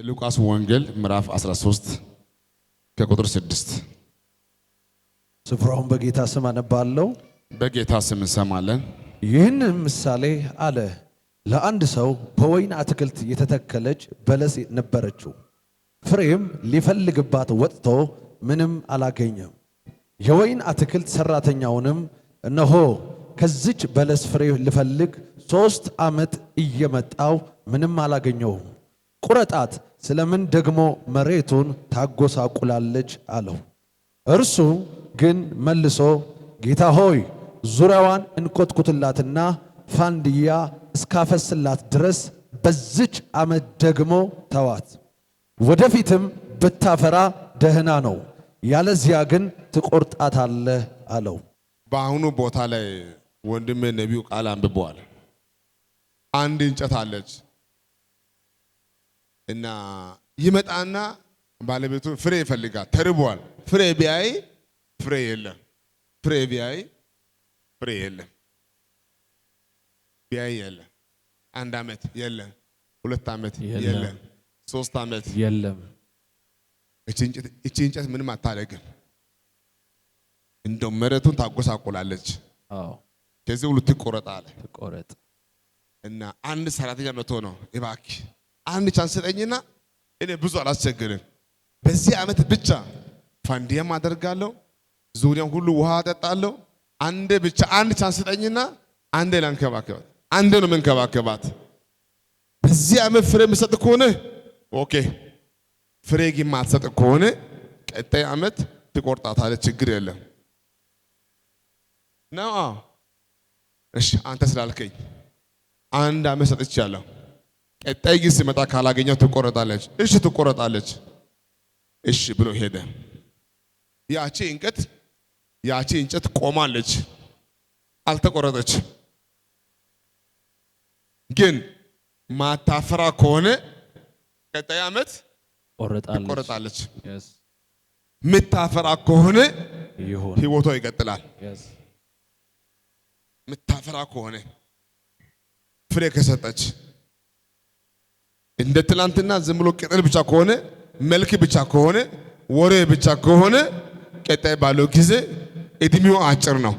የሉቃስ ወንጌል ምዕራፍ 13 ከቁጥር 6 ስፍራውን በጌታ ስም አነባለሁ። በጌታ ስም እንሰማለን። ይህን ምሳሌ አለ። ለአንድ ሰው በወይን አትክልት የተተከለች በለስ ነበረችው። ፍሬም ሊፈልግባት ወጥቶ ምንም አላገኘም። የወይን አትክልት ሰራተኛውንም እነሆ ከዚች በለስ ፍሬ ልፈልግ 3 ዓመት እየመጣው ምንም አላገኘውም፣ ቁረጣት፣ ስለምን ደግሞ መሬቱን ታጎሳቁላለች አለው። እርሱ ግን መልሶ ጌታ ሆይ ዙሪያዋን እንኮትኩትላትና ፋንድያ እስካፈስላት ድረስ በዚች ዓመት ደግሞ ተዋት፣ ወደፊትም ብታፈራ ደህና ነው፣ ያለዚያ ግን ትቆርጣታለህ አለው። በአሁኑ ቦታ ላይ ወንድሜ ነቢዩ ቃል አንብበዋል። አንድ እንጨት አለች እና ይመጣና ባለቤቱ ፍሬ ይፈልጋል። ተርቧል። ፍሬ ቢያይ ፍሬ የለም። ፍሬ ቢያይ ፍሬ የለም። ቢያይ የለም። 1 ዓመት የለም። 2 ዓመት የለም። 3 ዓመት የለም። እቺ እንጨት ምንም አታደርግም። እንደው መሬቱን ታጎሳቁላለች። ከዚህ ሁሉ ትቆረጣለ። ትቆረጥ እና አንድ ሰራተኛ መጥቶ ነው እባክህ አንድ ቻንስ ስጠኝና እኔ ብዙ አላስቸግርም፣ በዚህ ዓመት ብቻ ፋንዲያም አደርጋለሁ፣ ዙሪያውን ሁሉ ውሃ አጠጣለሁ፣ አንድ ብቻ አንድ ቻንስ ስጠኝና አንዴ ላንከባከባት። አንዴ ነው መንከባከባት። በዚህ ዓመት ፍሬ የምሰጥ ከሆነ ኦኬ፣ ፍሬ ግን ማትሰጥ ከሆነ ቀጣይ ዓመት ትቆርጣታለች፣ ችግር የለም ነው። እሺ አንተ ስላልከኝ 1 ዓመት ሰጥቻለሁ፣ ቀጣይ ግን ሲመጣ ካላገኘው ትቆረጣለች። እሺ ትቆረጣለች። እሺ ብሎ ሄደ። ያቺ እንጨት ቆማለች፣ አልተቆረጠች። ግን ማታፈራ ከሆነ ቀጣይ ዓመት ትቆረጣለች። ምታፈራ ከሆነ ህይወቷ ይቀጥላል። ምታፈራ ከሆነ ፍሬ ከሰጠች እንደ ትላንትና ዝም ብሎ ቅጠል ብቻ ከሆነ መልክ ብቻ ከሆነ ወሬ ብቻ ከሆነ ቀጣይ ባለው ጊዜ እድሜው አጭር ነው።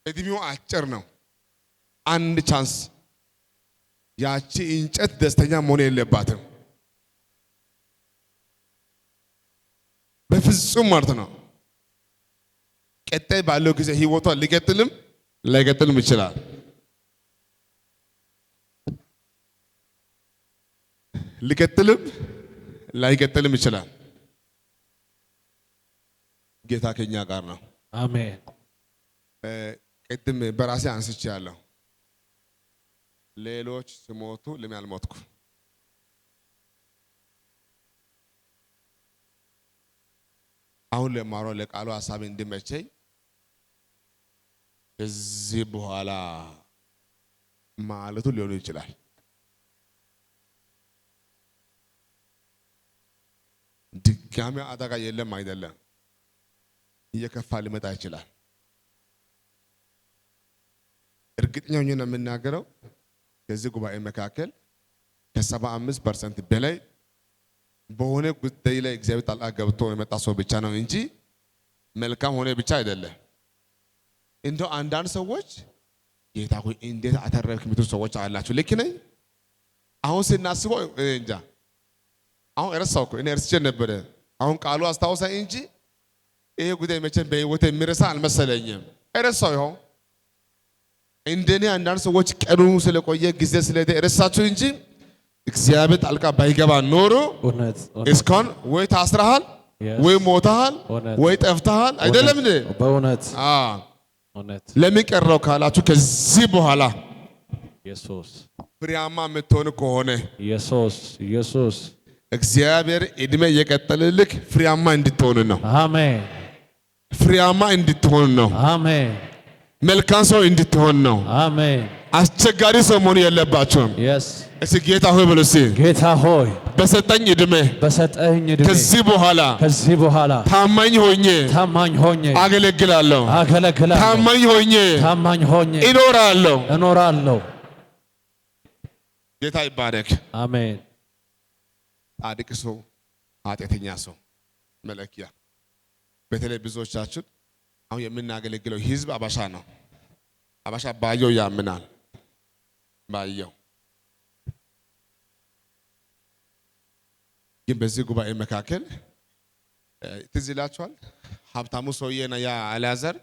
እድሜው አጭር ነው። አንድ ቻንስ ያቺ እንጨት ደስተኛ መሆን የለባትም በፍጹም ማለት ነው። ቀጣይ ባለው ጊዜ ህይወቷ ሊቀጥልም ላይቀጥልም ይችላል። ሊቀጥልም ላይቀጥልም ይችላል። ጌታ ከኛ ጋር ነው። አሜን። ቅድም በራሴ አንስቻለሁ። ሌሎች ሲሞቱ ለምን አልሞትኩ? አሁን ለማሮ ለቃሉ ሐሳብ እንዲመቸኝ ከዚህ በኋላ ማለቱ ሊሆን ይችላል። ድጋሚ አደጋ የለም አይደለም፣ እየከፋ ሊመጣ ይችላል። እርግጠኛ ሆኜ ነው የምናገረው። ከዚህ ጉባኤ መካከል ከ75% በላይ በሆነ ጉዳይ ላይ እግዚአብሔር ጣልቃ ገብቶ የመጣ ሰው ብቻ ነው እንጂ መልካም ሆነ ብቻ አይደለም። እንደው አንዳንድ ሰዎች ጌታ ሆይ እንዴት አተረፍክ የምትሉ ሰዎች አላችሁ። ልክ ነኝ። አሁን ስናስበው እንጃ አሁን እረሳው እኮ እኔ እርስቼ ነበረ። አሁን ቃሉ አስታውሳኝ እንጂ ይሄ ጉዳይ መቼም በህይወቴ የሚረሳ አልመሰለኝም። እረሳው ይሆን እንደኔ አንዳንድ ሰዎች ቀኑ ስለቆየ ጊዜ ስለሄደ እረሳችሁ እንጂ እግዚአብሔር ጣልቃ ባይገባ ኖሮ እስካሁን ወይ ታስረሃል ወይ ሞተሃል ወይ ጠፍተሃል አይደለም እንዴ? በእውነት ለምን ቀረው ካላችሁ ከዚህ በኋላ ኢየሱስ ፍሬያማ የምትሆን ከሆነ ኢየሱስ እግዚአብሔር እድሜ እየቀጠለልክ ፍሬያማ እንድትሆን ነው። አሜን። ፍሬያማ እንድትሆን ነው። አሜን። መልካም ሰው እንድትሆን ነው። አሜን። አስቸጋሪ ሰው መሆን የለባችሁም። እስኪ ጌታ ሆይ በሉ። እስኪ ጌታ ሆይ በሰጠኝ እድሜ ከዚህ በኋላ ታማኝ ሆኜ አገለግላለሁ። ታማኝ ሆኜ እኖራለሁ። ጌታ ይባረክ። አሜን። ጻድቅ ሰው ኃጢአተኛ ሰው መለኪያ። በተለይ ብዙዎቻችን አሁን የምናገለግለው ህዝብ አበሻ ነው። አበሻ ባየው ያምናል። ባየው ግን በዚህ ጉባኤ መካከል ትዝ ይላችኋል ሀብታሙ ሰውዬና ያ አልዓዛር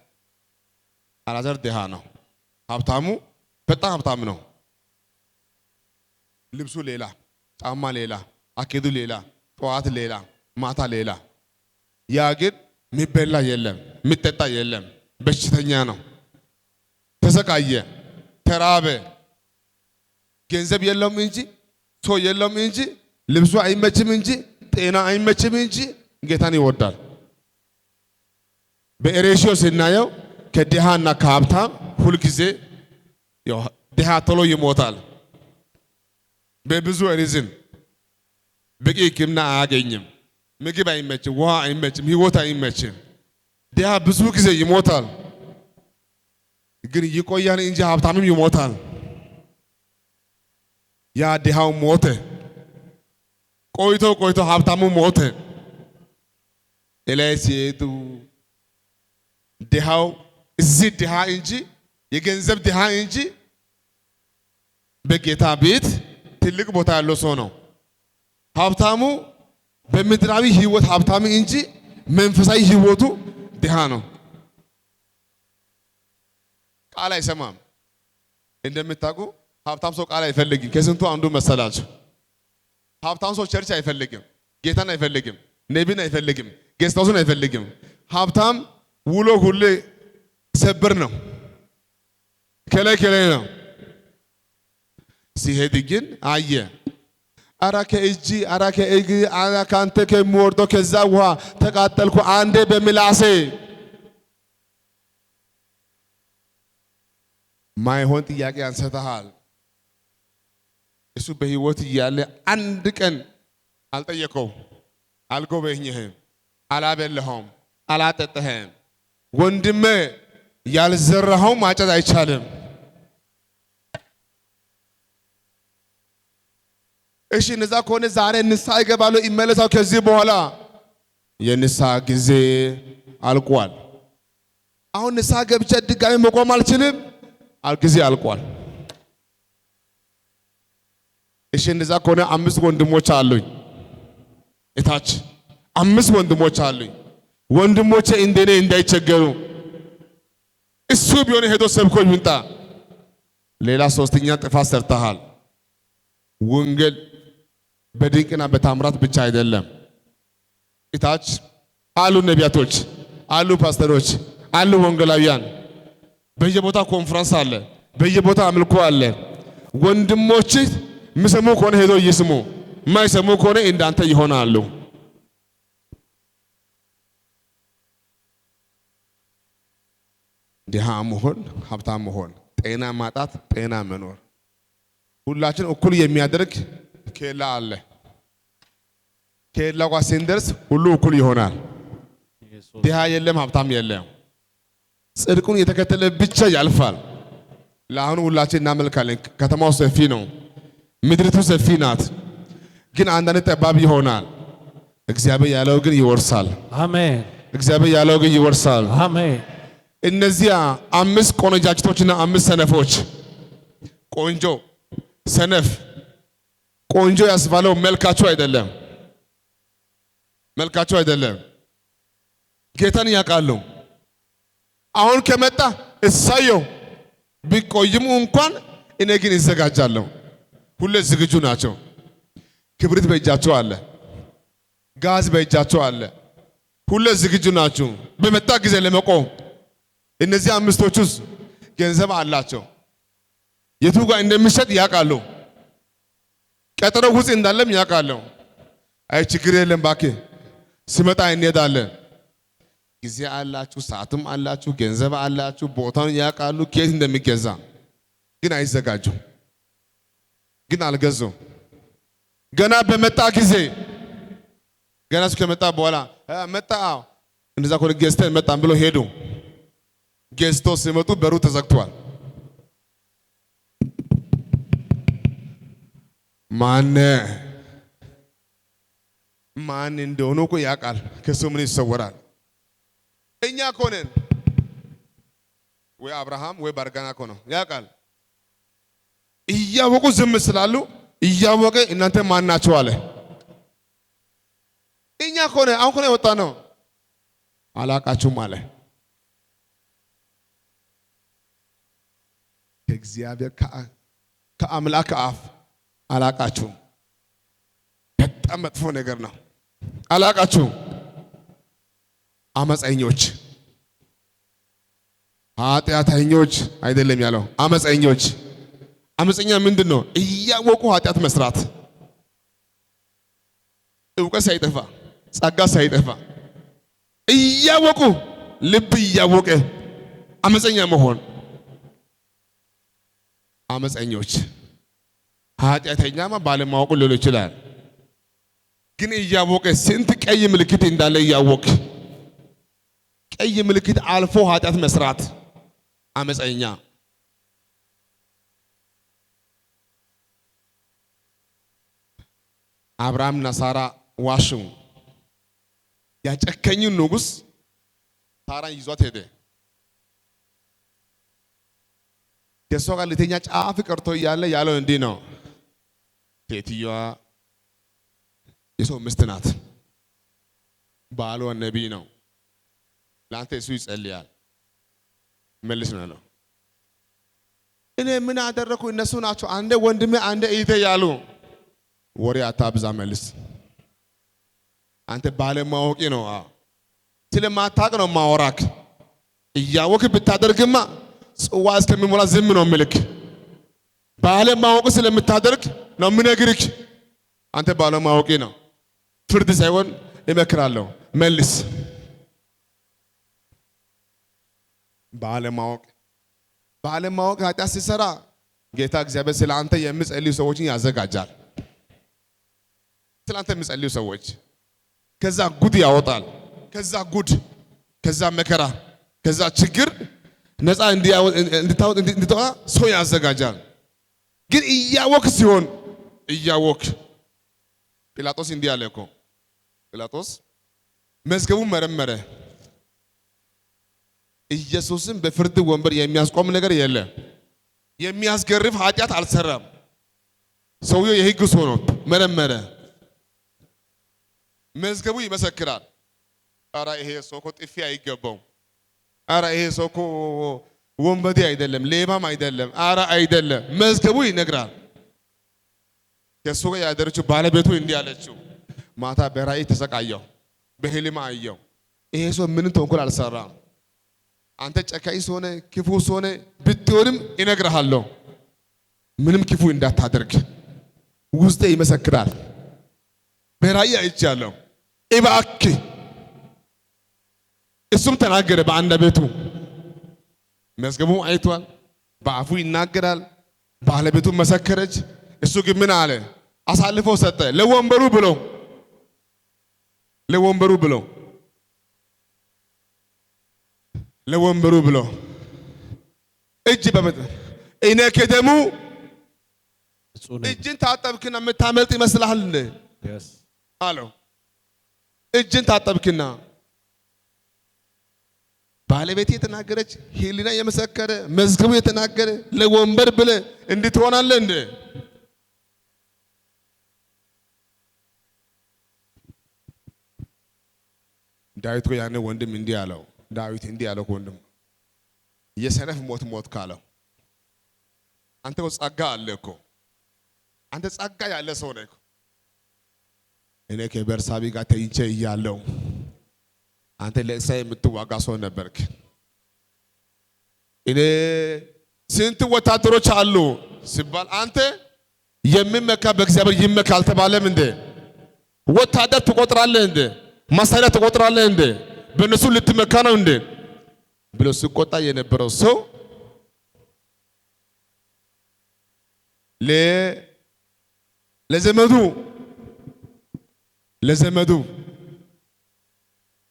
ድሃ ነው። ሀብታሙ በጣም ሀብታም ነው። ልብሱ ሌላ፣ ጫማ ሌላ፣ አኬዱ ሌላ፣ ጠዋት ሌላ፣ ማታ ሌላ። ያ ግን የሚበላ የለም፣ የሚጠጣ የለም። በሽተኛ ነው። ተሰቃየ፣ ተራበ። ገንዘብ የለውም እንጂ ሰው የለውም እንጂ ልብሱ አይመችም እንጂ ጤና አይመችም እንጂ ጌታን ይወዳል። በሬሽዮ ስናየው ከድሃና ከሀብታም ሁልጊዜ ድሃ ቶሎ ይሞታል። በብዙ ሪዝን በቂ ሕክምና አያገኝም። ምግብ አይመችም፣ ውሃ አይመችም፣ ህይወት አይመችም። ድሃ ብዙ ጊዜ ይሞታል። ግን ይቆያል እንጂ ሀብታምም ይሞታል። ያ ድሃው ሞተ። ቆይቶ ሀብታሙ ሞተ። እላይ ሲሄዱ ድሃው እዚህ ድሃ እንጂ የገንዘብ ድሃ እንጂ በጌታ ቤት ትልቅ ቦታ ያለው ሰው ነው። ሀብታሙ በምድራዊ ህይወት ሀብታም እንጂ መንፈሳዊ ህይወቱ ድሃ ነው። ቃል አይሰማም። እንደምታውቁ ሀብታም ሰው ቃል አይፈልግም። ከስንቱ አንዱ መሰላችሁ? ሀብታም ሰው ቸርች አይፈልግም፣ ጌታን አይፈልግም፣ ነቢን አይፈልግም፣ ጌስታውስን አይፈልግም። ሀብታም ውሎ ሁሌ ሰብር ነው፣ ከላይ ነው። ሲሄድ ግን አየ አራ ከእጅ አራ ከእግር አራ ካንተ ከሚወርደው ከዛ ውሃ ተቃጠልኩ አንዴ በምላሴ። ማይሆን ጥያቄ አንስተሃል። እሱ በህይወት እያለ አንድ ቀን አልጠየቀው፣ አልጎበኘህም፣ አላበለኸውም፣ አላጠጠህም። ወንድሜ ያልዘራኸው ማጨድ አይቻልም። እሺ እነዛ ከሆነ ዛሬ ንስሐ ይገባሉ፣ ይመለሳው። ከዚህ በኋላ የንስሐ ጊዜ አልቋል። አሁን ንስሐ ገብቼ ድጋሚ መቆም አልችልም፣ ጊዜ አልቋል። እሺ እነዛ ከሆነ 5 ወንድሞች አሉኝ፣ እታች 5 ወንድሞች አሉኝ። ወንድሞቼ እንደኔ እንዳይቸገሩ እሱ ቢሆን ሄዶ ሰብኮ ይምጣ። ሌላ 3ኛ ጥፋት ሰርተሃል። ወንጌል በድንቅና በታምራት ብቻ አይደለም። እታች አሉ ነቢያቶች፣ አሉ ፓስተሮች፣ አሉ ወንጌላውያን። በየቦታ ኮንፈረንስ አለ፣ በየቦታ አምልኮ አለ። ወንድሞች የሚሰሙ ከሆነ ሄዶ ይስሙ፣ የማይሰሙ ከሆነ እንዳንተ ይሆናሉ። ድሃ መሆን፣ ሀብታም መሆን፣ ጤና ማጣት፣ ጤና መኖር ሁላችን እኩል የሚያደርግ ኬላ አለ። ኬላው ጋር ስንደርስ ሁሉ እኩል ይሆናል። ድሃ የለም፣ ሀብታም የለም። ጽድቁን የተከተለ ብቻ ያልፋል። ለአሁኑ ሁላችን እናመልካለን። ከተማው ሰፊ ነው፣ ምድሪቱ ሰፊ ናት። ግን አንዳንድ ጠባብ ይሆናል። እግዚአብሔር ያለው ግን ይወርሳል። አሜን። እግዚአብሔር ያለው ግን ይወርሳል። አሜን። እነዚያ 5 ቆነጃጅቶችና 5 ሰነፎች ቆንጆ ሰነፍ ቆንጆ ያስባለው መልካቸው አይደለም፣ መልካቸው አይደለም። ጌታን ያውቃሉ። አሁን ከመጣ እሳየው ቢቆይም እንኳን እኔ ግን ይዘጋጃለሁ። ሁሌ ዝግጁ ናቸው። ክብሪት በእጃቸው አለ፣ ጋዝ በእጃቸው አለ። ሁሌ ዝግጁ ናቸው በመጣ ጊዜ ለመቆም። እነዚህ 5ቶቹስ ገንዘብ አላቸው። የቱ ጋር እንደሚሸጥ ያውቃሉ። ቀጠሮ ውስጥ እንዳለም ያውቃሉ። አይ ችግር የለም እባክህ ሲመጣ እንሄዳለን። ጊዜ አላችሁ፣ ሰዓትም አላችሁ፣ ገንዘብ አላችሁ፣ ቦታውን ያውቃሉ፣ ከየት እንደሚገዛ ግን አይዘጋጁም። ግን አልገዙም። ገና በመጣ ጊዜ ገና እሱ ከመጣ በኋላ መጣ እንደዛ ኮን ገዝተን መጣን ብሎ ሄዱ። ገዝቶ ሲመጡ በሩ ተዘግቷል። ማን እንደሆነ እኮ ያውቃል። ከሱ ምን ይሰወራል? እኛ እኮ ነን ወይ አብርሃም ወይ ባርጋና እኮ ነው ያውቃል። እያወቁ ዝም ስላሉ እያወቀ እናንተ ማን ናቸው አለ። እኛ እኮ ነን አሁን እኮ ነው የወጣ ነው አላቃችሁም አለ። ከእግዚአብሔር ከአምላክ አፍ አላቃችሁም። በጣም መጥፎ ነገር ነው። አላቃችሁም። አመፀኞች ኃጢአተኞች አይደለም ያለው፣ አመፀኞች። አመፀኛ ምንድን ነው? እያወቁ ኃጢአት መስራት፣ እውቀት ሳይጠፋ ጸጋ ሳይጠፋ እያወቁ ልብ እያወቀ አመፀኛ መሆን። አመፀኞች። ኃጢአተኛማ ባለማወቁ ሊሆን ይችላል፣ ግን እያወቀ ስንት ቀይ ምልክት እንዳለ እያወቅ ቀይ ምልክት አልፎ ኃጢአት መስራት አመፀኛ። አብርሃምና ሳራ ዋሹ። ያጨከኙ ንጉሥ ሳራን ይዟት ሄደ። ከሷ ጋር ልተኛ ጫፍ ቀርቶ እያለ ያለው እንዲህ ነው፣ ሴትዮዋ የሰው ሚስት ናት፣ ባሏ ነቢይ ነው፣ ለአንተ እሱ ይጸልያል መልስ ነው ያለው። እኔ ምን አደረኩ? እነሱ ናቸው አንዴ ወንድሜ አንዴ እህቴ ያሉ። ወሬ አታብዛ መልስ። አንተ ባለማወቂ ነው፣ ስለማታውቅ ነው ማወራክ። እያወቅ ብታደርግማ ጽዋ እስከሚሞላ ዝም ነው ምልክ። ባለማወቅ ስለምታደርግ ነው ምነግርክ። አንተ ባለማወቂ ነው። ፍርድ ሳይሆን እመክራለሁ መልስ። ባለማወቅ ኃጢአት ሲሰራ ጌታ እግዚአብሔር ስለ አንተ የሚጸልዩ ሰዎችን ያዘጋጃል። ስለ አንተ የሚጸልዩ ሰዎች ከዛ ጉድ ያወጣል። ከዛ መከራ፣ ከዛ ችግር ነፃ እንድታወጣ ሰው ያዘጋጃል። ግን እያወቅ ሲሆን ጲላጦስ እንዲህ አለ እኮ። ጲላጦስ መዝገቡን መረመረ። ኢየሱስን በፍርድ ወንበር የሚያስቆም ነገር የለም። የሚያስገርፍ ኃጢአት አልሰራም። ሰውየው የሕግ ሰው ነው። መረመረ። መዝገቡ ይመሰክራል። ኧረ ይሄ ሰው እኮ ጥፊ አይገባውም። ኧረ ይሄ ሰው እኮ ወንበዴ አይደለም፣ ሌባም አይደለም። ኧረ አይደለም። መዝገቡ ይነግራል። ከእሱ ጋር ያደረችው ባለቤቱ እንዲህ አለችው፣ ማታ በራእይ ተሰቃየሁ፣ በህልም አየሁ። ይሄ ሰው ምንም ተንኮል አልሰራም። አንተ ጨካኝ ሆነ ክፉ ሆነ ብትሆንም እነግርሃለሁ፣ ምንም ክፉ እንዳታደርግ። ውስጤ ይመሰክራል። በራእይ አይቻለሁ። እባክህ እሱም ተናገረ በአንደበቱ። መዝገቡ አይቷል፣ በአፉ ይናገራል። ባለቤቱ መሰከረች። እሱ ግን ምን አለ? አሳልፎ ሰጠ ለወንበሩ ብሎ እጅ በመጥ እኔ ከደሙ እጅን ታጠብክና የምታመልጥ ይመስልሃል እንዴ አለው። እጅን ታጠብክና ባለቤት የተናገረች ሄሊና የመሰከረ መዝገቡ የተናገረ ለወንበር ብለ እንድትሆናለህ እንዴ? ዳዊት እኮ ያኔ ወንድም እንዲህ አለው። ዳዊት እንዲህ አለው ወንድም የሰነፍ ሞት ካለው አንተ እኮ ጸጋ አለ እኮ አንተ ጸጋ ያለ ሰው ነህ እኮ። እኔ ከቤርሳቤ ጋር ተይቼ እያለሁ አንተ ለእስራኤል የምትዋጋ ሰው ነበርክ። እኔ ስንት ወታደሮች አሉ ሲባል አንተ የሚመካ በእግዚአብሔር ይመካ አልተባለም እንዴ? ወታደር ትቆጥራለህ እንዴ? መሳሪያ ትቆጥራለህ እንዴ? በእነሱ ልትመካ ነው እንዴ ብሎ ሲቆጣ የነበረው ሰው ለዘመዱ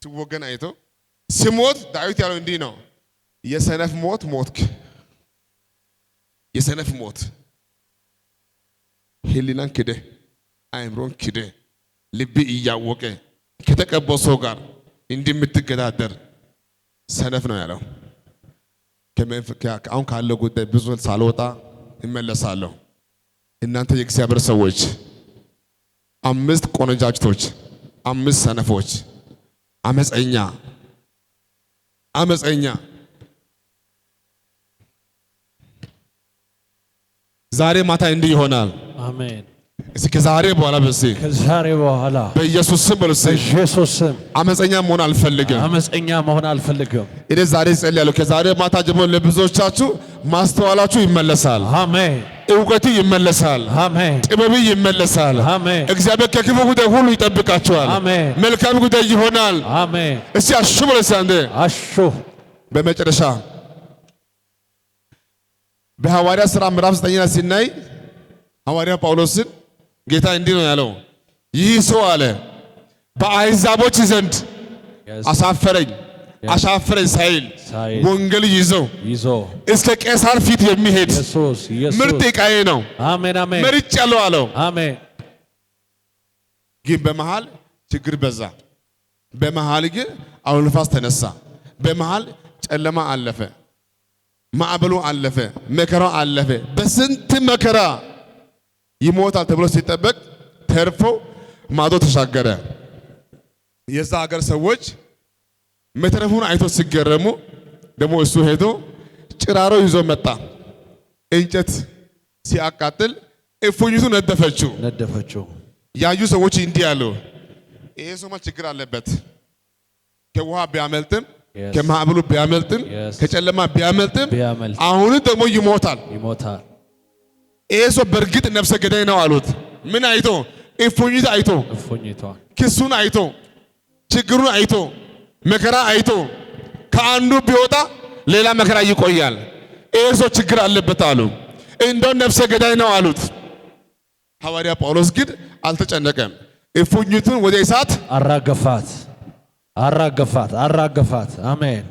ሲወገን አይቶ ሲሞት ዳዊት ያለው እንዲህ ነው፣ የሰነፍ ሞት ሞትክ። የሰነፍ ሞት ህሊናን ክደ አይምሮን ክደ ልብ እያወቀ ከተቀባው ሰው ጋር እንደምትገዳደር ሰነፍ ነው ያለው። አሁን ካለው ጉዳይ ብዙ ሳልወጣ እመለሳለሁ። እናንተ የእግዚአብሔር ሰዎች 5 ቆነጃጅቶች፣ 5 ሰነፎች፣ አመፀኛ ዛሬ ማታ እንዲህ ይሆናል። አሜን። እስኪ ከዛሬ በኋላ ከዛሬ በኋላ በኢየሱስ ስም በኢየሱስ ስም አመፀኛ መሆን አልፈልግም። እኔ ዛሬ ጸልያለሁ። ከዛሬ ማታ ጀምሮ ለብዙዎቻችሁ ማስተዋላችሁ ይመለሳል። አሜን። እውቀቱ ይመለሳል። አሜን። ጥበብ ይመለሳል። አሜን። እግዚአብሔር ከክፉ ጉዳይ ሁሉ ይጠብቃችኋል። አሜን። መልካም ጉዳይ ይሆናል። አሜን። እስቲ አሹ ብለሳንደ አሹ። በመጨረሻ በሐዋርያ ሥራ ምዕራፍ 9 ላይ ሲናይ ሐዋርያ ጳውሎስን ጌታ እንዲህ ነው ያለው፣ ይህ ሰው አለ በአሕዛቦች ዘንድ አሻፈረኝ ሳይል ወንጌል ይዞ እስከ ቄሳር ፊት የሚሄድ ምርጥ ዕቃዬ ነው። አሜን አሜን። መርጬአለሁ አለው። አሜን። ግን በመሃል ችግር በዛ። በመሃል ግን አውሎ ነፋስ ተነሳ። በመሃል ጨለማ አለፈ፣ ማዕበሉ አለፈ፣ መከራው አለፈ። በስንት መከራ ይሞታል ተብሎ ሲጠበቅ ተርፎ ማዶ ተሻገረ። የዛ ሀገር ሰዎች መትረፉን አይቶ ሲገረሙ ደግሞ እሱ ሄዶ ጭራሮ ይዞ መጣ። እንጨት ሲያቃጥል እፉኝቱ ነደፈችው። ያዩ ሰዎች እንዲህ አሉ፣ ይሄ ሰውማ ችግር አለበት። ከውሃ ቢያመልጥም ከማዕበሉ ቢያመልጥም ከጨለማ ቢያመልጥም አሁን ደግሞ ይሞታል። ይሄ ሰው በእርግጥ ነፍሰ ገዳይ ነው አሉት። ምን አይቶ? እፉኝት አይቶ፣ ክሱን አይቶ፣ ችግሩን አይቶ፣ መከራ አይቶ ከአንዱ ቢወጣ ሌላ መከራ ይቆያል። ይሄ ሰው ችግር አለበት አሉ። እንደው ነፍሰ ገዳይ ነው አሉት። ሐዋርያ ጳውሎስ ግን አልተጨነቀም። እፉኝቱን ወደ እሳት አራገፋት። አሜን።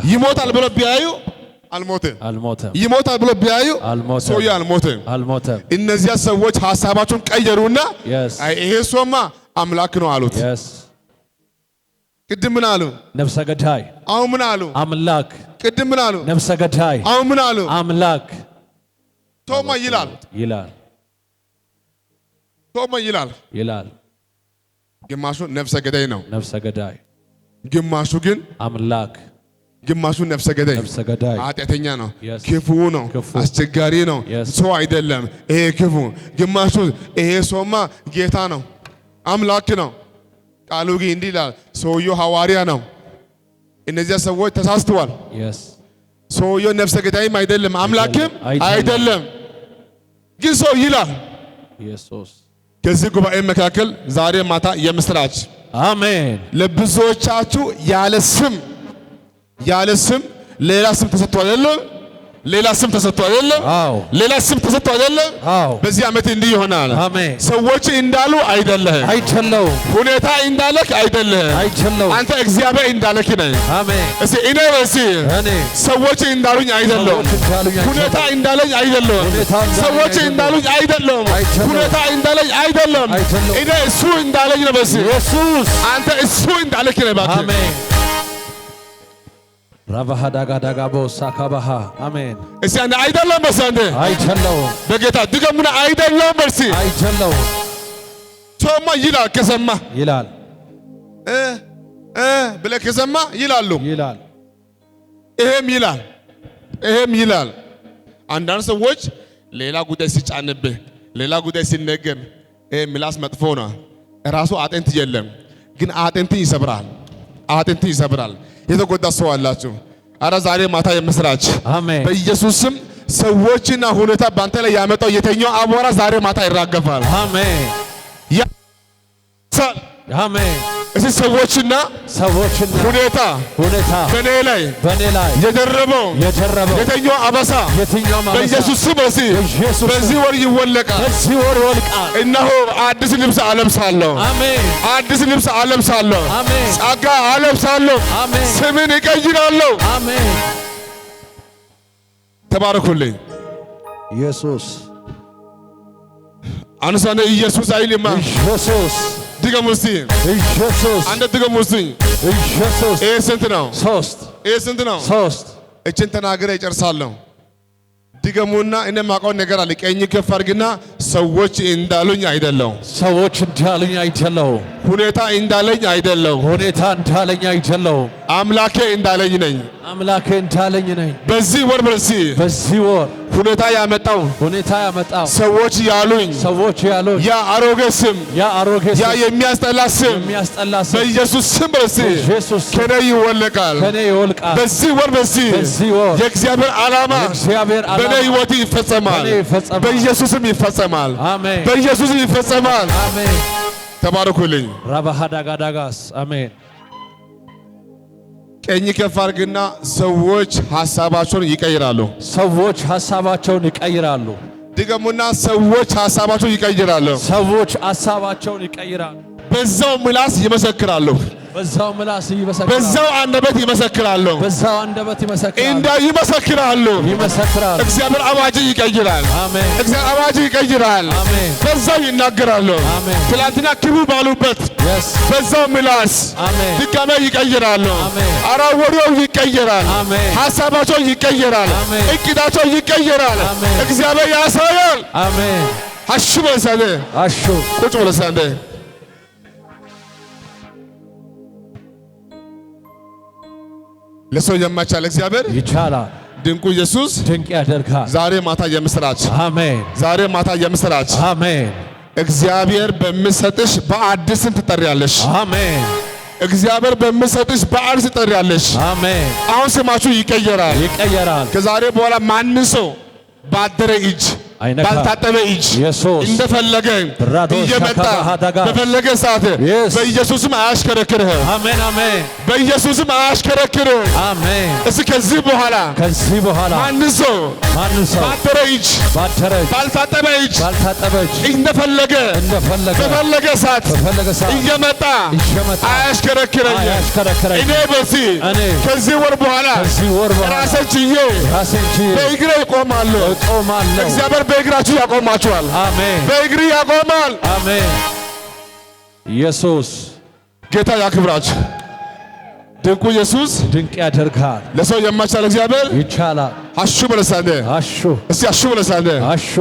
ይሞታል ብሎ ቢያዩ አልሞተም። ይሞታል ብሎ ቢያዩ ሰውዬ አልሞተም። እነዚያ ሰዎች ሐሳባቸውን ቀየሩና ይሄ ሰውማ አምላክ ነው አሉት። ቅድም ምን አሉ? ነፍሰ ገዳይ። አሁን ምን አሉ? አምላክ። ቅድም ምን አሉ? ነፍሰ ገዳይ። አሁን ምን አሉ? አምላክ። ቶማ ይላል። ግማሹ ነፍሰ ገዳይ ነው፣ ግማሹ ግን አምላክ፣ ግማሹ ነፍሰ ገዳይ ኃጢአተኛ ነው፣ ክፉ ነው፣ አስቸጋሪ ነው፣ ሰው አይደለም ይሄ ክፉ። ግማሹ ይሄ ሰውማ ጌታ ነው፣ አምላክ ነው። ቃሉ ግን እንዲህ ይላል፣ ሰውየው ሐዋርያ ነው። እነዚያ ሰዎች ተሳስተዋል። ሰውየው ነፍሰ ገዳይም አይደለም፣ አምላክም አይደለም። ግን ሰው ይላል። ከዚህ ጉባኤ መካከል ዛሬ ማታ የምስራች አሜን። ለብዙዎቻችሁ ያለ ስም ሌላ ስም ተሰጥቶ አይደለም? ሌላ ስም ተሰጥቶ አይደለም? ሌላ ስም ተሰጥቶ አይደለም? በዚህ ዓመት እንዲህ ይሆናል። ሰዎች እንዳሉ አይደለህም። ሁኔታ እንዳለክ አይደለህም። አንተ እግዚአብሔር እንዳለክ ነህ። እስቲ እኔ ሰዎች እንዳሉኝ አይደለም፣ ሁኔታ እንዳለኝ አይደለም፣ ሰዎች እንዳሉኝ አይደለም፣ ሁኔታ እንዳለኝ አይደለም። እኔ እሱ እንዳለኝ ነው። ኢየሱስ አንተ እሱ እንዳለክ ነህ። አሜን። ራባሃዳጋዳጋ ቦሳካባሃ አሜን። እስቲ አንተ አይደለም በሰንደ በጌታ ድገሙና አይደለም በርሲ ቶማ ይላል ከሰማ ብለህ ከሰማ ይላሉ። ይሄም ይላል። አንዳንድ ሰዎች ሌላ ጉዳይ ሲጫንብህ፣ ሌላ ጉዳይ ሲነገር ምላስ መጥፎ ነው። ራሱ አጥንት የለም ግን አጥንትን ይሰብራል። የተጎዳ ሰው አላችሁ። አረ ዛሬ ማታ የምስራች አሜን። በኢየሱስም ሰዎችና ሁኔታ ባንተ ላይ ያመጣው የተኛው አቧራ ዛሬ ማታ ይራገፋል። አሜን። አሜን። እዚህ ሰዎችና ሁኔታ በኔ ላይ የደረበው የተኛው አበሳ በኢየሱስ ስም በዚህ ወር ይወለቃል። እነሆ አዲስ ልብስ አለብሳለሁ። አዲስ ልብስ አለብሳለሁ። ጸጋ አለብሳለሁ። ስምን እቀይራለሁ። ተባረኩልኝ። ኢየሱስ አንሳነ ኢየሱስ አይልማ ኢየሱስ ድገሙ እስቲ ኢየሱስ አንተ ድገሙ እስቲ ኢየሱስ ይሄ ስንት ነው? ሶስት ይሄ ስንት ነው? ሶስት እችን ተናግሬ እጨርሳለሁ። ድገሙና እኔ የማውቀው ነገር አለ። ቀኝ ከፍ አድርግና ሰዎች እንዳሉኝ አይደለም። ሰዎች እንዳሉኝ አይደለም። ሁኔታ እንዳለኝ አይደለም። ሁኔታ እንዳለኝ አይደለም። አምላኬ እንዳለኝ ነኝ። አምላኬ እንዳለኝ ነኝ። በዚህ ወር በዚህ ወር ሁኔታ ያመጣው ሰዎች ያሉኝ ያ አሮጌ ስም ያ የሚያስጠላ ስም በኢየሱስ ስም ከኔ ይወለቃል። በዚህ ወር የእግዚአብሔር ዓላማ በኔ ሕይወት ይፈጸማል። በኢየሱስም ይፈጸማል። በኢየሱስም ይፈጸማል። ተባረኩልኝ። ራባሃዳጋዳጋስ አሜን። ቀኝ ከፍ አድርግና ሰዎች ሐሳባቸውን ይቀይራሉ። ሰዎች ሐሳባቸውን ይቀይራሉ። ድገሙና ሰዎች ሐሳባቸውን ይቀይራሉ። ሰዎች ሐሳባቸውን ይቀይራሉ። በዛው ምላስ ይመሰክራሉ። በዛው ምላስ ይመሰክራሉ። በዛው አንደበት ይመሰክራሉ። በዛው አንደበት ይመሰክራሉ። ይመሰክራሉ። እግዚአብሔር አዋጅ ይቀይራል። አሜን። እግዚአብሔር አዋጅ ይቀይራል። አሜን። በዛው ይናገራሉ። አሜን። ትላንትና ክቡ ባሉበት በዛው ምላስ ድጋሜ ይቀይራሉ። አራ ወሬው ይቀየራል። ሐሳባቸው ይቀየራል። እቅዳቸው ይቀየራል። እግዚአብሔር ያሳያል። አሜን። አሹ በለሳለ አሹ ቁጭ በለሳለ ለሰው የማይቻል እግዚአብሔር ይቻላል። ድንቁ ኢየሱስ ድንቅ ያደርጋል። ዛሬ ማታ የምስራች አሜን። ዛሬ ማታ የምስራች አሜን። እግዚአብሔር በሚሰጥሽ በአዲስ ትጠሪያለሽ። አሜን። እግዚአብሔር በሚሰጥሽ በዓል ትጠሪያለሽ። አሜን። አሁን ስማችሁ ይቀየራል። ከዛሬ በኋላ ማንም ሰው ባደረ እጅ ባልታጠበ እጅ እንደፈለገ እየመጣ በፈለገ ሰዓት በኢየሱስም አያሽከረክርህ። አሜን አሜን። በኢየሱስም አያሽከረክርህ። አሜን። እስኪ ከዚህ በኋላ ማንም ሰው ባደረ እጅ ባልታጠበ እጅ እንደፈለገ በፈለገ ሰዓት እየመጣ አያሽከረክረኝ። እኔ በዚህ ከዚህ ወር በኋላ ራሴን ችዬ በእግሬ እቆማለሁ። እግዚአብሔር በእግራችሁ ያቆማችኋል። አሜን። በእግሪ ያቆማል። አሜን። ኢየሱስ ጌታ ያክብራችሁ። ድንቁ ኢየሱስ ድንቅ ያደርጋል። ለሰው የማይቻል እግዚአብሔር ይቻላል። አሹ በለሳንደ አሹ እስቲ አሹ በለሳንደ አሹ